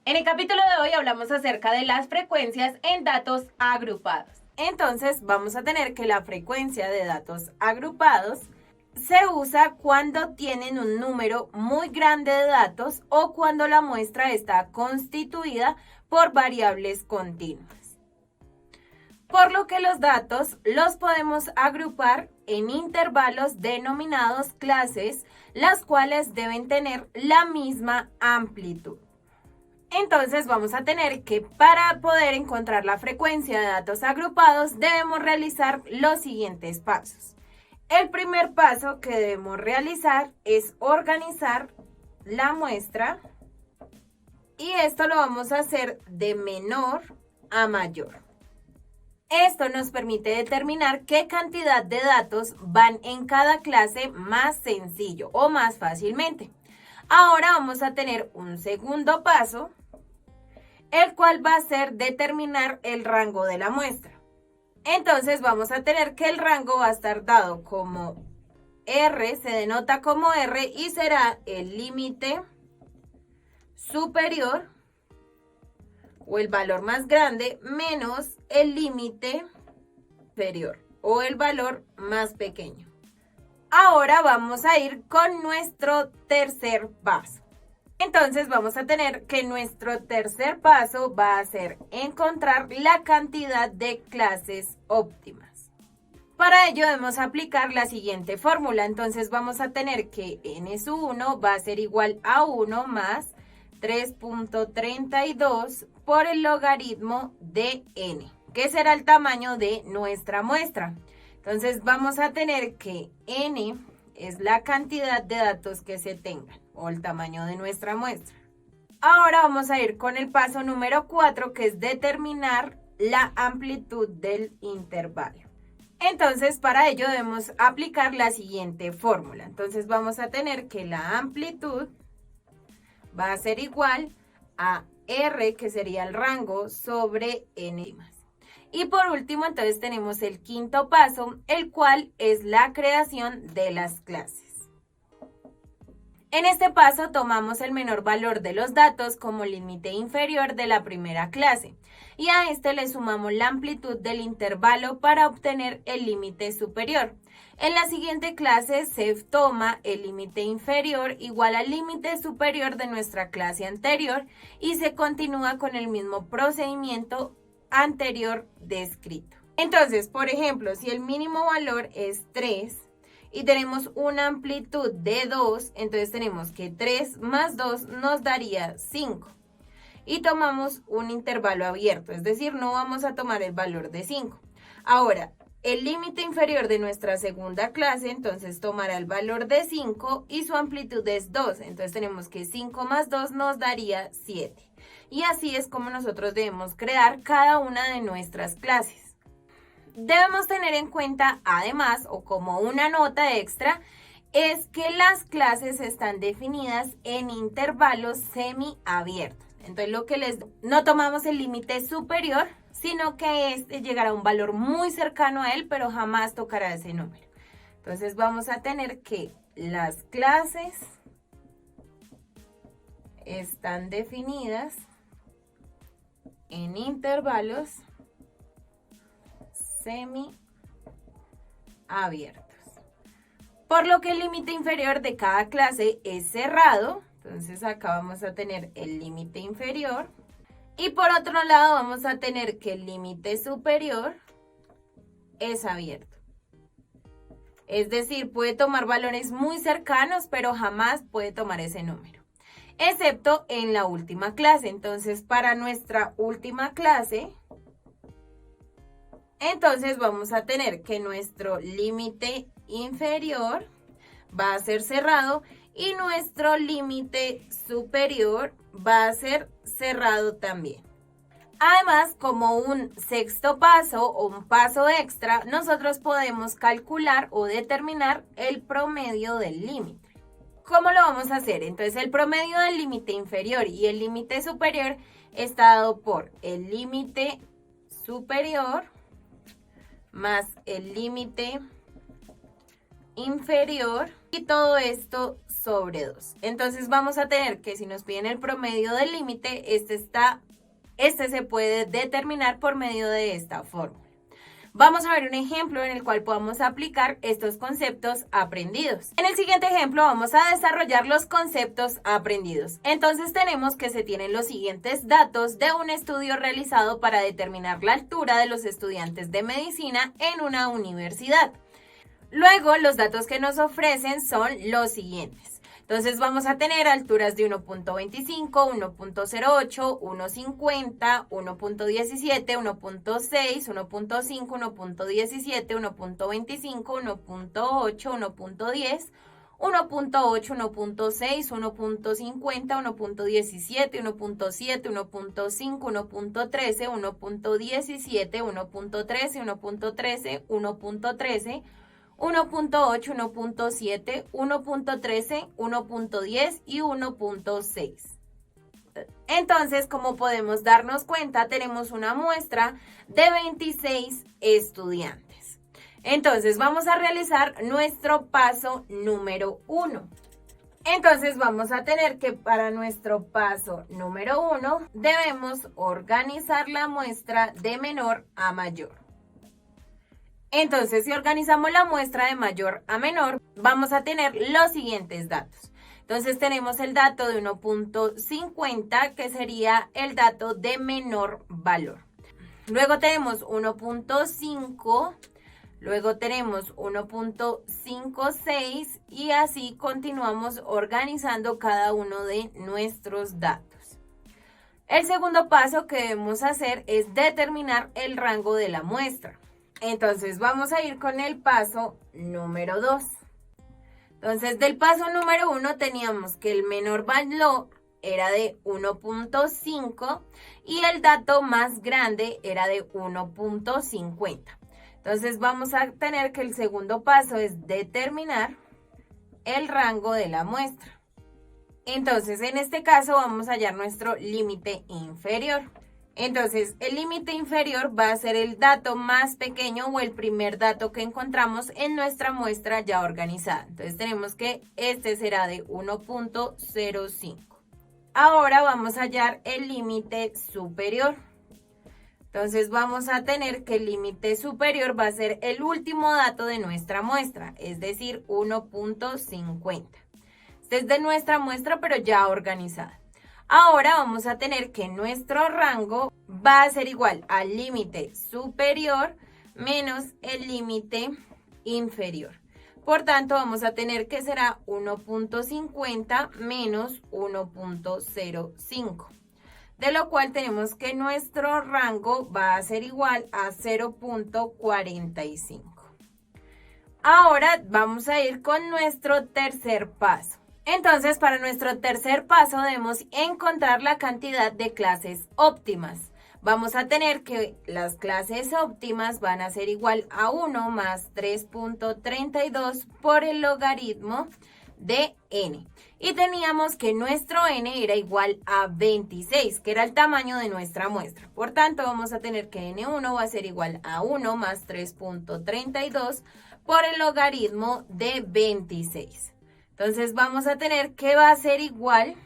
En el capítulo de hoy hablamos acerca de las frecuencias en datos agrupados. Entonces vamos a tener que la frecuencia de datos agrupados se usa cuando tienen un número muy grande de datos o cuando la muestra está constituida por variables continuas. Por lo que los datos los podemos agrupar en intervalos denominados clases, las cuales deben tener la misma amplitud. Entonces vamos a tener que para poder encontrar la frecuencia de datos agrupados debemos realizar los siguientes pasos. El primer paso que debemos realizar es organizar la muestra y esto lo vamos a hacer de menor a mayor. Esto nos permite determinar qué cantidad de datos van en cada clase más sencillo o más fácilmente. Ahora vamos a tener un segundo paso, el cual va a ser determinar el rango de la muestra. Entonces vamos a tener que el rango va a estar dado como R, se denota como R y será el límite superior o el valor más grande menos el límite inferior o el valor más pequeño. Ahora vamos a ir con nuestro tercer paso. Entonces vamos a tener que nuestro tercer paso va a ser encontrar la cantidad de clases óptimas. Para ello debemos aplicar la siguiente fórmula. Entonces vamos a tener que n sub 1 va a ser igual a 1 más 3.32 por el logaritmo de n, que será el tamaño de nuestra muestra. Entonces vamos a tener que n es la cantidad de datos que se tengan o el tamaño de nuestra muestra. Ahora vamos a ir con el paso número 4, que es determinar la amplitud del intervalo. Entonces para ello debemos aplicar la siguiente fórmula. Entonces vamos a tener que la amplitud va a ser igual a R, que sería el rango, sobre N más. Y por último, entonces tenemos el quinto paso, el cual es la creación de las clases. En este paso tomamos el menor valor de los datos como límite inferior de la primera clase y a este le sumamos la amplitud del intervalo para obtener el límite superior. En la siguiente clase se toma el límite inferior igual al límite superior de nuestra clase anterior y se continúa con el mismo procedimiento anterior descrito. Entonces, por ejemplo, si el mínimo valor es 3 y tenemos una amplitud de 2, entonces tenemos que 3 más 2 nos daría 5. Y tomamos un intervalo abierto, es decir, no vamos a tomar el valor de 5. Ahora, el límite inferior de nuestra segunda clase, entonces tomará el valor de 5 y su amplitud es 2. Entonces tenemos que 5 más 2 nos daría 7. Y así es como nosotros debemos crear cada una de nuestras clases. Debemos tener en cuenta, además, o como una nota extra, es que las clases están definidas en intervalos semiabiertos. Entonces, no tomamos el límite superior, sino que este llegará a un valor muy cercano a él, pero jamás tocará ese número. Entonces, vamos a tener que las clases están definidas en intervalos semiabiertos. Por lo que el límite inferior de cada clase es cerrado. Entonces acá vamos a tener el límite inferior. Y por otro lado vamos a tener que el límite superior es abierto. Es decir, puede tomar valores muy cercanos, pero jamás puede tomar ese número. Excepto en la última clase. Entonces para nuestra última clase, entonces vamos a tener que nuestro límite inferior va a ser cerrado y nuestro límite superior va a ser cerrado también. Además, como un sexto paso o un paso extra, nosotros podemos calcular o determinar el promedio del límite. ¿Cómo lo vamos a hacer? Entonces, el promedio del límite inferior y el límite superior está dado por el límite superior más el límite inferior y todo esto sobre 2. Entonces vamos a tener que si nos piden el promedio del límite, este se puede determinar por medio de esta fórmula. Vamos a ver un ejemplo en el cual podamos aplicar estos conceptos aprendidos. En el siguiente ejemplo vamos a desarrollar los conceptos aprendidos. Entonces tenemos que se tienen los siguientes datos de un estudio realizado para determinar la altura de los estudiantes de medicina en una universidad. Luego los datos que nos ofrecen son los siguientes. Entonces vamos a tener alturas de 1.25, 1.08, 1.50, 1.17, 1.6, 1.5, 1.17, 1.25, 1.8, 1.10, 1.8, 1.6, 1.50, 1.17, 1.7, 1.5, 1.13, 1.17, 1.13, 1.13, 1.13, 1.8, 1.7, 1.13, 1.10 y 1.6. Entonces, como podemos darnos cuenta, tenemos una muestra de 26 estudiantes. Entonces, vamos a realizar nuestro paso número 1. Entonces, vamos a tener que para nuestro paso número 1 debemos organizar la muestra de menor a mayor. Entonces, si organizamos la muestra de mayor a menor, vamos a tener los siguientes datos. Entonces, tenemos el dato de 1.50, que sería el dato de menor valor. Luego tenemos 1.5, luego tenemos 1.56 y así continuamos organizando cada uno de nuestros datos. El segundo paso que debemos hacer es determinar el rango de la muestra. Entonces vamos a ir con el paso número 2. Entonces del paso número 1 teníamos que el menor valor era de 1.5 y el dato más grande era de 1.50. Entonces vamos a tener que el segundo paso es determinar el rango de la muestra. Entonces en este caso vamos a hallar nuestro límite inferior. Entonces, el límite inferior va a ser el dato más pequeño o el primer dato que encontramos en nuestra muestra ya organizada. Entonces, tenemos que este será de 1.05. Ahora vamos a hallar el límite superior. Entonces, vamos a tener que el límite superior va a ser el último dato de nuestra muestra, es decir, 1.50. Este es de nuestra muestra, pero ya organizada. Ahora vamos a tener que nuestro rango va a ser igual al límite superior menos el límite inferior. Por tanto, vamos a tener que será 1.50 menos 1.05. De lo cual tenemos que nuestro rango va a ser igual a 0.45. Ahora vamos a ir con nuestro tercer paso. Entonces, para nuestro tercer paso debemos encontrar la cantidad de clases óptimas. Vamos a tener que las clases óptimas van a ser igual a 1 más 3.32 por el logaritmo de n. Y teníamos que nuestro n era igual a 26, que era el tamaño de nuestra muestra. Por tanto, vamos a tener que n1 va a ser igual a 1 más 3.32 por el logaritmo de 26. Entonces vamos a tener que va a ser igual,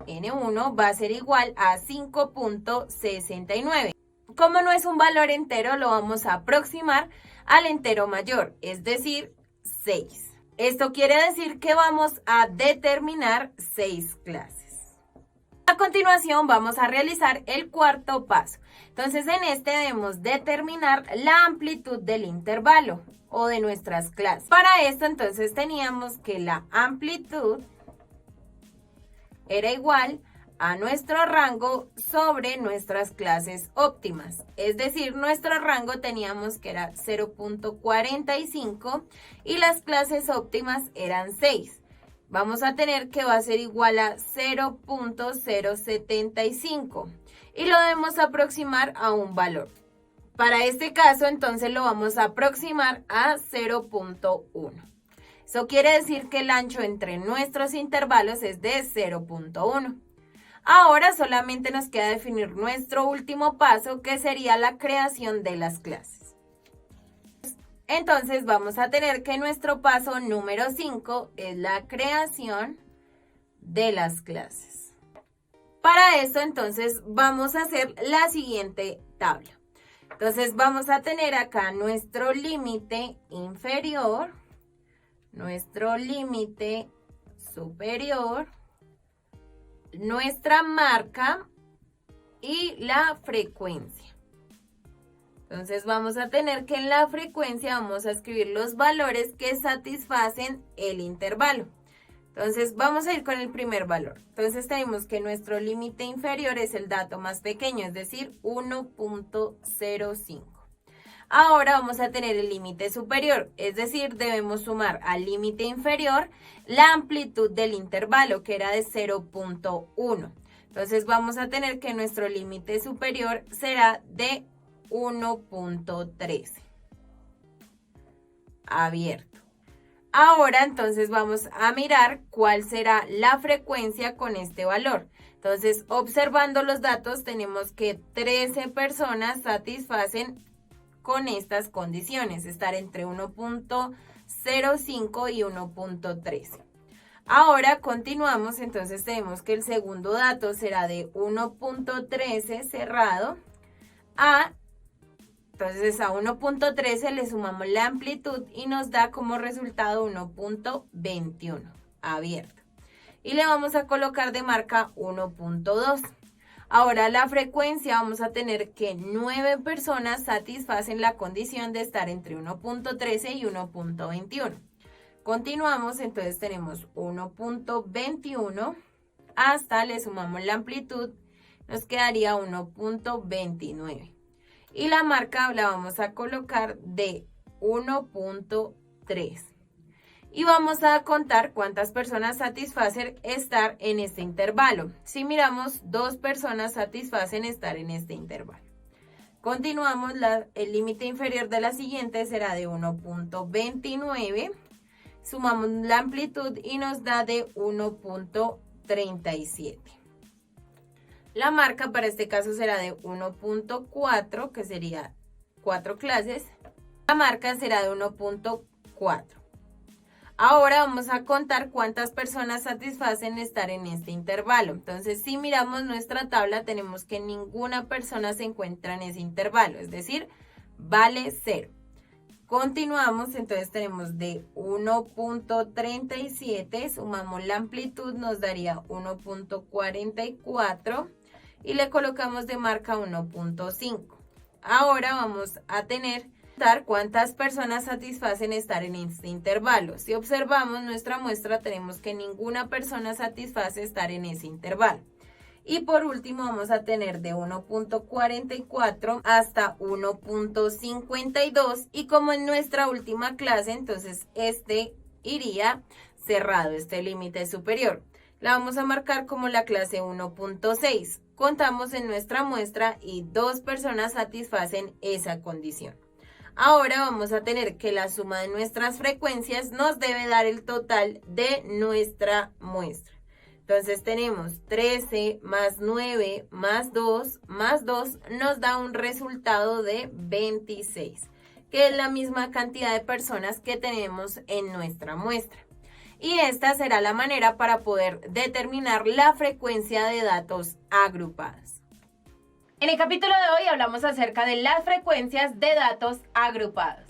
n1 va a ser igual a 5.69. Como no es un valor entero, lo vamos a aproximar al entero mayor, es decir, 6. Esto quiere decir que vamos a determinar 6 clases. A continuación vamos a realizar el cuarto paso. Entonces en este debemos determinar la amplitud del intervalo o de nuestras clases. Para esto entonces teníamos que la amplitud era igual a nuestro rango sobre nuestras clases óptimas. Es decir, nuestro rango teníamos que era 0.45 y las clases óptimas eran 6. Vamos a tener que va a ser igual a 0.075 y lo debemos aproximar a un valor. Para este caso, entonces lo vamos a aproximar a 0.1. Eso quiere decir que el ancho entre nuestros intervalos es de 0.1. Ahora solamente nos queda definir nuestro último paso, que sería la creación de las clases. Entonces vamos a tener que nuestro paso número 5 es la creación de las clases. Para esto entonces vamos a hacer la siguiente tabla. Entonces vamos a tener acá nuestro límite inferior, nuestro límite superior, nuestra marca y la frecuencia. Entonces vamos a tener que en la frecuencia vamos a escribir los valores que satisfacen el intervalo. Entonces vamos a ir con el primer valor. Entonces tenemos que nuestro límite inferior es el dato más pequeño, es decir, 1.05. Ahora vamos a tener el límite superior, es decir, debemos sumar al límite inferior la amplitud del intervalo, que era de 0.1. Entonces vamos a tener que nuestro límite superior será de 1.13. Abierto. Ahora entonces vamos a mirar cuál será la frecuencia con este valor. Entonces, observando los datos, tenemos que 13 personas satisfacen con estas condiciones, estar entre 1.05 y 1.13. Ahora continuamos, entonces tenemos que el segundo dato será de 1.13 cerrado entonces a 1.13 le sumamos la amplitud y nos da como resultado 1.21 abierto. Y le vamos a colocar de marca 1.2. Ahora la frecuencia vamos a tener que 9 personas satisfacen la condición de estar entre 1.13 y 1.21. Continuamos, entonces tenemos 1.21 hasta le sumamos la amplitud, nos quedaría 1.29. Y la marca la vamos a colocar de 1.3. Y vamos a contar cuántas personas satisfacen estar en este intervalo. Si miramos, 2 personas satisfacen estar en este intervalo. Continuamos, el límite inferior de la siguiente será de 1.29. Sumamos la amplitud y nos da de 1.37. La marca para este caso será de 1.4, que sería 4 clases. La marca será de 1.4. Ahora vamos a contar cuántas personas satisfacen estar en este intervalo. Entonces, si miramos nuestra tabla, tenemos que ninguna persona se encuentra en ese intervalo, es decir, vale 0. Continuamos, entonces tenemos de 1.37, sumamos la amplitud, nos daría 1.44 y le colocamos de marca 1.5. Ahora vamos a tener cuántas personas satisfacen estar en este intervalo. Si observamos nuestra muestra, tenemos que ninguna persona satisface estar en ese intervalo. Y por último vamos a tener de 1.44 hasta 1.52 y como en nuestra última clase, entonces este iría cerrado, este límite superior. La vamos a marcar como la clase 1.6. Contamos en nuestra muestra y 2 personas satisfacen esa condición. Ahora vamos a tener que la suma de nuestras frecuencias nos debe dar el total de nuestra muestra. Entonces tenemos 13 más 9 más 2 nos da un resultado de 26, que es la misma cantidad de personas que tenemos en nuestra muestra. Y esta será la manera para poder determinar la frecuencia de datos agrupados. En el capítulo de hoy hablamos acerca de las frecuencias de datos agrupados.